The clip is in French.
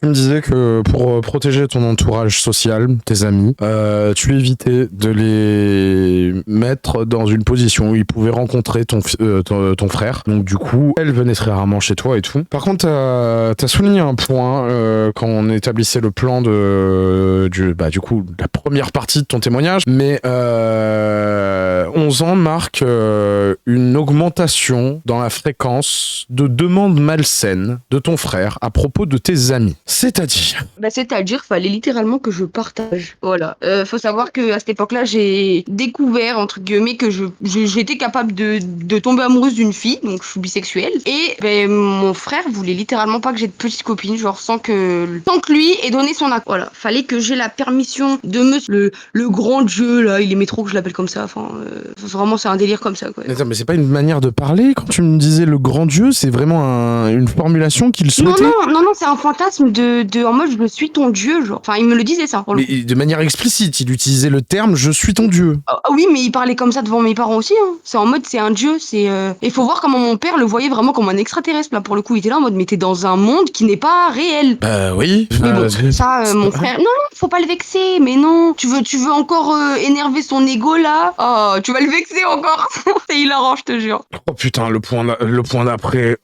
Tu me disais que pour protéger ton entourage social, tes amis, tu évitais de les mettre dans une position où ils pouvaient rencontrer ton frère. Donc du coup, elle venait très rarement chez toi et tout. Par contre, t'as souligné un point quand on établissait le plan du coup, la première partie de ton témoignage. Mais 11 ans marque une augmentation dans la fréquence de demandes malsaines de ton frère à propos de tes amis. C'est-à-dire. C'est-à-dire, fallait littéralement que je partage. Voilà. Faut savoir que à cette époque-là, j'ai découvert entre guillemets que j'étais capable de tomber amoureuse d'une fille, donc je suis bisexuelle. Et mon frère voulait littéralement pas que j'ai de petite copine, genre sans que lui ait donné son accord. Voilà. Fallait que j'ai la permission de le grand Dieu là. Il aimait trop que je l'appelle comme ça. Enfin, vraiment, c'est un délire comme ça quoi. Attends, mais c'est pas une manière de parler quand tu me disais le grand Dieu, c'est vraiment une formulation qu'il Non, souhaitait. non, non, non, c'est un fantasme en mode je suis ton dieu, genre. Enfin, il me le disait ça. Pour le coup. Mais de manière explicite, il utilisait le terme je suis ton Dieu. Ah oui, mais il parlait comme ça devant mes parents aussi. Hein. C'est en mode c'est un dieu. Il faut voir comment mon père le voyait vraiment comme un extraterrestre. Là, pour le coup, il était là en mode mais t'es dans un monde qui n'est pas réel. Bah oui. Mais bon, ça, mon frère, non, non, faut pas le vexer. Mais non, tu veux encore énerver son ego là. Oh, tu vas le vexer encore. C'est hilarant, je te jure. Oh putain, le point d'après.